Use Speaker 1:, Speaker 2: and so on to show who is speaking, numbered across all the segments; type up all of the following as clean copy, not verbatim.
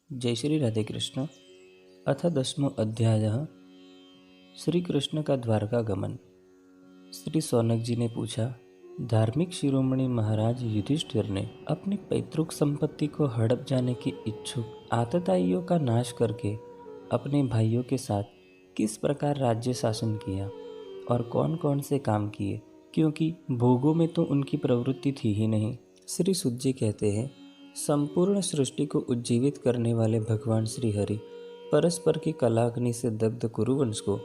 Speaker 1: जय श्री राधे कृष्ण। अथ 10वां अध्यायः श्री कृष्ण का द्वारका गमन। श्री सौनक जी ने पूछा, धार्मिक शिरोमणि महाराज युधिष्ठिर ने अपनी पैतृक संपत्ति को हड़प जाने की इच्छुक आतताइयों का नाश करके अपने भाइयों के साथ किस प्रकार राज्य शासन किया और कौन कौन से काम किए, क्योंकि भोगों में तो उनकी प्रवृत्ति थी ही नहीं। श्री सुत जी कहते हैं, संपूर्ण सृष्टि को उज्जीवित करने वाले भगवान श्री हरि परस्पर की कलाग्नि से दग्ध कुरुवंश को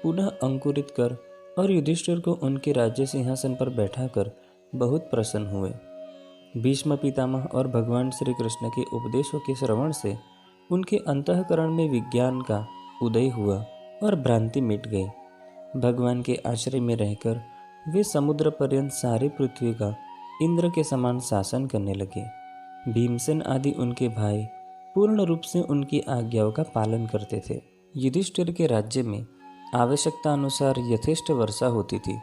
Speaker 1: पुनः अंकुरित कर और युधिष्ठिर को उनके राज्य सिंहासन पर बैठाकर बहुत प्रसन्न हुए। भीष्म पितामह और भगवान श्री कृष्ण के उपदेशों के श्रवण से उनके अंतःकरण में विज्ञान का उदय हुआ और भ्रांति मिट गई। भगवान के आश्रय में रहकर वे समुद्र पर्यंत सारी पृथ्वी का इंद्र के समान शासन करने लगे। भीमसेन आदि उनके भाई पूर्ण रूप से उनकी आज्ञाओं का पालन करते थे। युधिष्ठिर के राज्य में आवश्यकता अनुसार यथेष्ट वर्षा होती थी।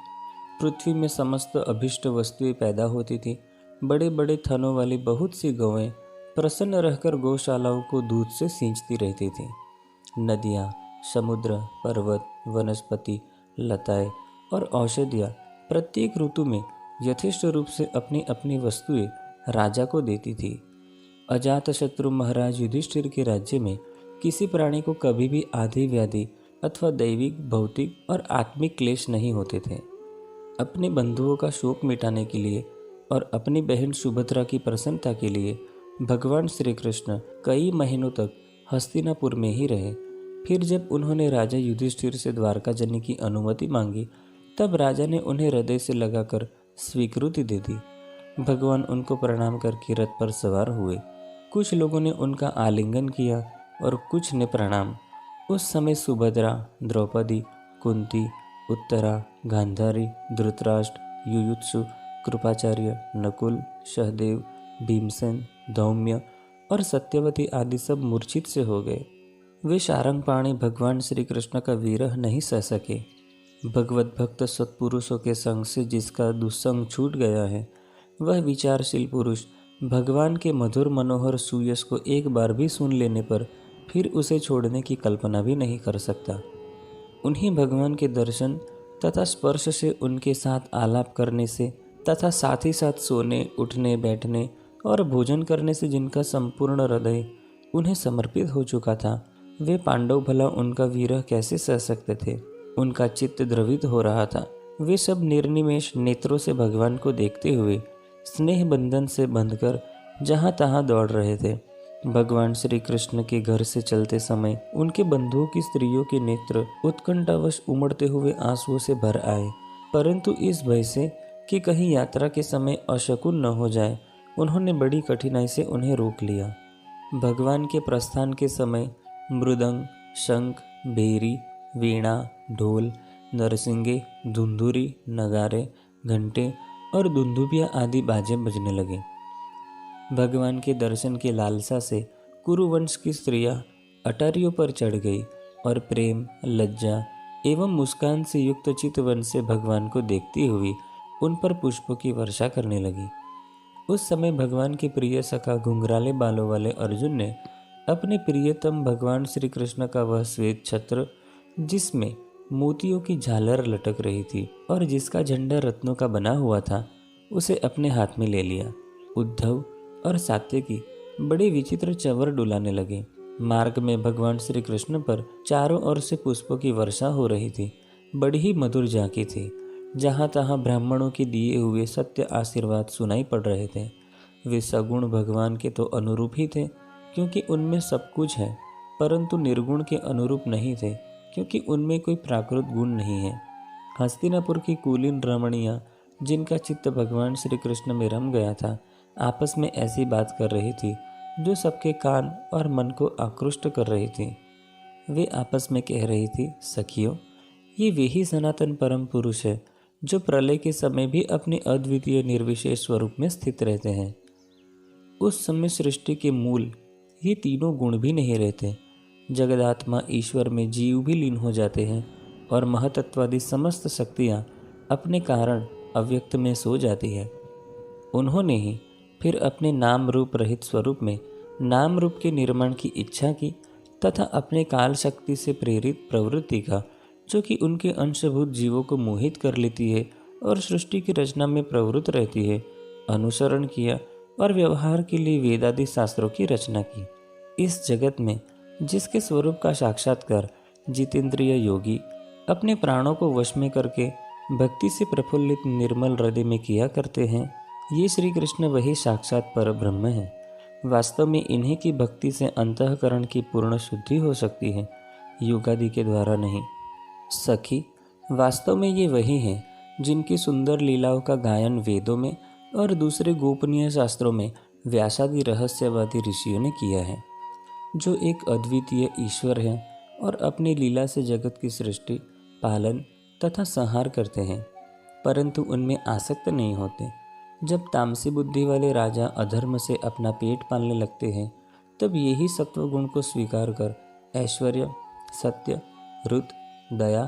Speaker 1: पृथ्वी में समस्त अभिष्ट वस्तुएं पैदा होती थी। बड़े बड़े थनों वाली बहुत सी गौएं प्रसन्न रहकर गौशालाओं को दूध से सींचती रहती थीं। नदियाँ, समुद्र, पर्वत, वनस्पति, लताएं और औषधियाँ प्रत्येक ऋतु में यथेष्ट रूप से अपनी अपनी वस्तुएं राजा को देती थी। अजातशत्रु महाराज युधिष्ठिर के राज्य में किसी प्राणी को कभी भी आधि व्याधि अथवा दैविक, भौतिक और आत्मिक क्लेश नहीं होते थे। अपने बंधुओं का शोक मिटाने के लिए और अपनी बहन सुभद्रा की प्रसन्नता के लिए भगवान श्री कृष्ण कई महीनों तक हस्तिनापुर में ही रहे। फिर जब उन्होंने राजा युधिष्ठिर से द्वारका जाने की अनुमति मांगी, तब राजा ने उन्हें हृदय से लगाकर स्वीकृति दे दी। भगवान उनको प्रणाम करके रथ पर सवार हुए। कुछ लोगों ने उनका आलिंगन किया और कुछ ने प्रणाम। उस समय सुभद्रा, द्रौपदी, कुंती, उत्तरा, गांधारी, धृतराष्ट्र, युयुत्सु, कृपाचार्य, नकुल, सहदेव, भीमसेन, धौम्य और सत्यवती आदि सब मूर्छित से हो गए। वे सारंगपाणी भगवान श्री कृष्ण का विरह नहीं सह सके। भगवत भक्त सत्पुरुषों के संग से जिसका दुस्संग छूट गया है, वह विचारशील पुरुष भगवान के मधुर मनोहर सुयश को एक बार भी सुन लेने पर फिर उसे छोड़ने की कल्पना भी नहीं कर सकता। उन्हीं भगवान के दर्शन तथा स्पर्श से, उनके साथ आलाप करने से तथा साथ ही साथ सोने, उठने, बैठने और भोजन करने से जिनका संपूर्ण हृदय उन्हें समर्पित हो चुका था, वे पांडव भला उनका विरह कैसे सह सकते थे। उनका चित्त द्रवित हो रहा था। वे सब निर्निमेष नेत्रों से भगवान को देखते हुए स्नेह बंधन से बंधकर जहाँ तहाँ दौड़ रहे थे। भगवान श्री कृष्ण के घर से चलते समय उनके बंधुओं की स्त्रियों के नेत्र उत्कंठावश उमड़ते हुए आंसुओं से भर आए, परंतु इस भय से कि कहीं यात्रा के समय अशकुन न हो जाए, उन्होंने बड़ी कठिनाई से उन्हें रोक लिया। भगवान के प्रस्थान के समय मृदंग, शंख, भेरी, वीणा, ढोल, नरसिंगे, धुंधुरी, नगारे, घंटे और दुंदुभिया आदि बाजे बजने लगे। भगवान के दर्शन की लालसा से कुरुवंश की स्त्रियां अटारियों पर चढ़ गई और प्रेम, लज्जा एवं मुस्कान से युक्त चितवन से भगवान को देखती हुई उन पर पुष्पों की वर्षा करने लगी। उस समय भगवान के प्रिय सखा घुंघराले बालों वाले अर्जुन ने अपने प्रियतम भगवान श्री कृष्ण का वह श्वेत छत्र, जिसमें मोतियों की झालर लटक रही थी और जिसका झंडा रत्नों का बना हुआ था, उसे अपने हाथ में ले लिया। उद्धव और सात्यकी बड़े विचित्र चंवर डुलाने लगे। मार्ग में भगवान श्री कृष्ण पर चारों ओर से पुष्पों की वर्षा हो रही थी। बड़ी ही मधुर झांकी थी। जहाँ तहाँ ब्राह्मणों के दिए हुए सत्य आशीर्वाद सुनाई पड़ रहे थे। वे सगुण भगवान के तो अनुरूप ही थे, क्योंकि उनमें सब कुछ है, परंतु निर्गुण के अनुरूप नहीं थे, क्योंकि उनमें कोई प्राकृत गुण नहीं है। हस्तिनापुर की कुलीन रमणियाँ, जिनका चित्त भगवान श्री कृष्ण में रम गया था, आपस में ऐसी बात कर रही थी जो सबके कान और मन को आकृष्ट कर रही थी। वे आपस में कह रही थी, सखियों, ये वे ही सनातन परम पुरुष है जो प्रलय के समय भी अपने अद्वितीय निर्विशेष स्वरूप में स्थित रहते हैं। उस समय सृष्टि के मूल ये तीनों गुण भी नहीं रहते। जगदात्मा ईश्वर में जीव भी लीन हो जाते हैं और महतत्वादी समस्त शक्तियाँ अपने कारण अव्यक्त में सो जाती है। उन्होंने ही फिर अपने नाम रूप रहित स्वरूप में नाम रूप के निर्माण की इच्छा की तथा अपने काल शक्ति से प्रेरित प्रवृत्ति का, जो कि उनके अंशभूत जीवों को मोहित कर लेती है और सृष्टि की रचना में प्रवृत्त रहती है, अनुसरण किया और व्यवहार के लिए वेदादि शास्त्रों की रचना की। इस जगत में जिसके स्वरूप का साक्षात्कार जितेंद्रिय योगी अपने प्राणों को वश में करके भक्ति से प्रफुल्लित निर्मल हृदय में किया करते हैं, ये श्री कृष्ण वही साक्षात पर ब्रह्म है। वास्तव में इन्हीं की भक्ति से अंतःकरण की पूर्ण शुद्धि हो सकती है, योगादि के द्वारा नहीं। सखी, वास्तव में ये वही हैं जिनकी सुंदर लीलाओं का गायन वेदों में और दूसरे गोपनीय शास्त्रों में व्यासादि रहस्यवादी ऋषियों ने किया है, जो एक अद्वितीय ईश्वर हैं और अपनी लीला से जगत की सृष्टि, पालन तथा संहार करते हैं, परंतु उनमें आसक्त नहीं होते। जब तामसी बुद्धि वाले राजा अधर्म से अपना पेट पालने लगते हैं, तब यही सत्वगुण को स्वीकार कर ऐश्वर्य, सत्य, रुत, दया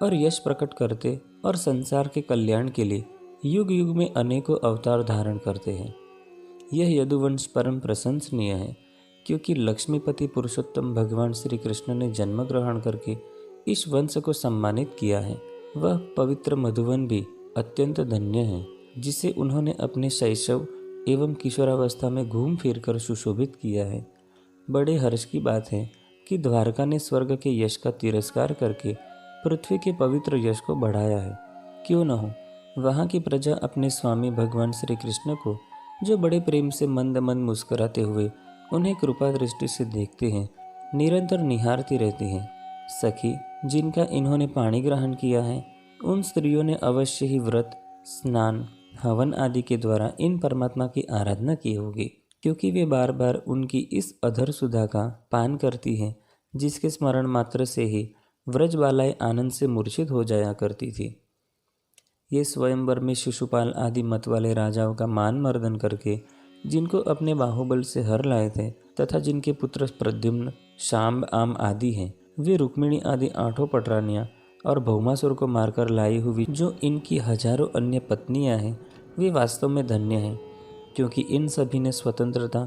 Speaker 1: और यश प्रकट करते और संसार के कल्याण के लिए युग युग में अनेकों अवतार धारण करते हैं। यह यदुवंश परम प्रशंसनीय है, क्योंकि लक्ष्मीपति पुरुषोत्तम भगवान श्री कृष्ण ने जन्म ग्रहण करके इस वंश को सम्मानित किया है। वह पवित्र मधुवन भी अत्यंत धन्य है, जिसे उन्होंने अपने शैशव एवं किशोरावस्था में घूम फिर कर सुशोभित किया है। बड़े हर्ष की बात है कि द्वारका ने स्वर्ग के यश का तिरस्कार करके पृथ्वी के पवित्र यश को बढ़ाया है। क्यों न हो, वहाँ की प्रजा अपने स्वामी भगवान श्री कृष्ण को, जो बड़े प्रेम से मंद मंद मुस्कुराते हुए उन्हें कृपा दृष्टि से देखते हैं, निरंतर निहारती रहती हैं। सखी, जिनका इन्होंने पाणी ग्रहण किया है, उन स्त्रियों ने अवश्य ही व्रत, स्नान, हवन आदि के द्वारा इन परमात्मा की आराधना की होगी, क्योंकि वे बार बार उनकी इस अधर सुधा का पान करती हैं, जिसके स्मरण मात्र से ही व्रजबालाएं आनंद से मूर्छित हो जाया करती थी। ये स्वयंवर में शिशुपाल आदि मत वाले राजाओं का मान मर्दन करके, जिनको अपने बाहुबल से हर लाए थे तथा जिनके पुत्र प्रद्युम्न, शाम्ब, आम आदि हैं, वे रुक्मिणी आदि 8 पटरानियाँ और भौमासुर को मारकर लाई हुई जो इनकी हजारों अन्य पत्नियाँ हैं, वे वास्तव में धन्य हैं, क्योंकि इन सभी ने स्वतंत्रता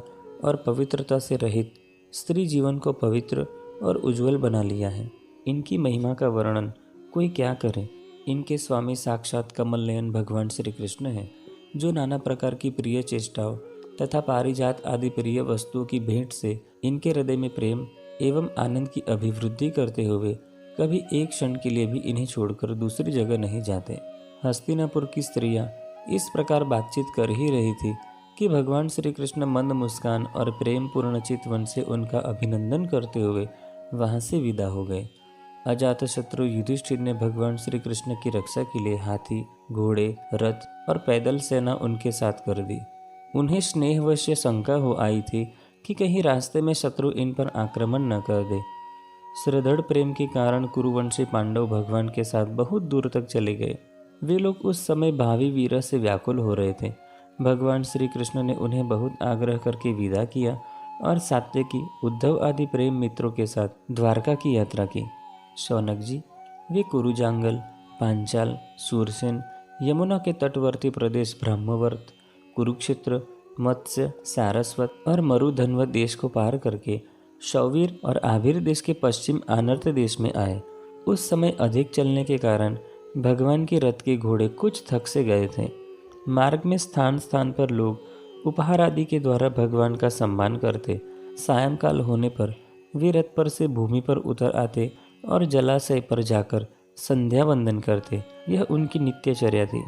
Speaker 1: और पवित्रता से रहित स्त्री जीवन को पवित्र और उज्जवल बना लिया है। इनकी महिमा का वर्णन कोई क्या करे। इनके स्वामी साक्षात कमल नयन भगवान श्री कृष्ण हैं, जो नाना प्रकार की प्रिय चेष्टाओं तथा पारिजात आदि प्रिय वस्तुओं की भेंट से इनके हृदय में प्रेम एवं आनंद की अभिवृद्धि करते हुए कभी एक क्षण के लिए भी इन्हें छोड़कर दूसरी जगह नहीं जाते। हस्तिनापुर की स्त्रियां इस प्रकार बातचीत कर ही रही थी कि भगवान श्री कृष्ण मंद मुस्कान और प्रेम पूर्ण चितवन से उनका अभिनंदन करते हुए वहां से विदा हो गए। अजातशत्रु युधिष्ठिर ने भगवान श्री कृष्ण की रक्षा के लिए हाथी, घोड़े, रथ और पैदल सेना उनके साथ कर दी। उन्हें स्नेहवश शंका हो आई थी कि कहीं रास्ते में शत्रु इन पर आक्रमण न कर दे। सुदृढ़ प्रेम के कारण कुरुवंशी पांडव भगवान के साथ बहुत दूर तक चले गए। वे लोग उस समय भावी वीर से व्याकुल हो रहे थे। भगवान श्री कृष्ण ने उन्हें बहुत आग्रह करके विदा किया और सात्यकी, उद्धव आदि प्रेम मित्रों के साथ द्वारका की यात्रा की। शौनक जी, वे कुरुजांगल, पांचाल, सूरसेन, यमुना के तटवर्ती प्रदेश ब्रह्मवर्त, कुरुक्षेत्र, मत्स्य, सारस्वत और मरुधन्वत देश को पार करके शौवीर और आविर देश के पश्चिम आनर्त देश में आए। उस समय अधिक चलने के कारण भगवान के रथ के घोड़े कुछ थक से गए थे। मार्ग में स्थान स्थान पर लोग उपहार आदि के द्वारा भगवान का सम्मान करते। सायंकाल होने पर वे रथ पर से भूमि पर उतर आते और जलाशय पर जाकर संध्या वंदन करते। यह उनकी नित्यचर्या थी।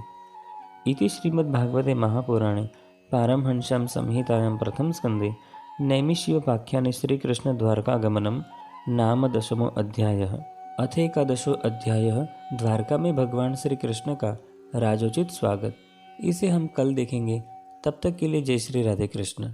Speaker 1: इति श्रीमद्भागवते महापुराणे पारमहंस्यां संहितायां प्रथम स्कंदे नैमिषीयोपाख्याने श्रीकृष्णद्वारकागमनं नाम 10वां अध्यायः। अथ 11वां अध्यायः द्वारका में भगवान श्री कृष्ण का राजोचित स्वागत। इसे हम कल देखेंगे। तब तक के लिए जय श्री राधे कृष्ण।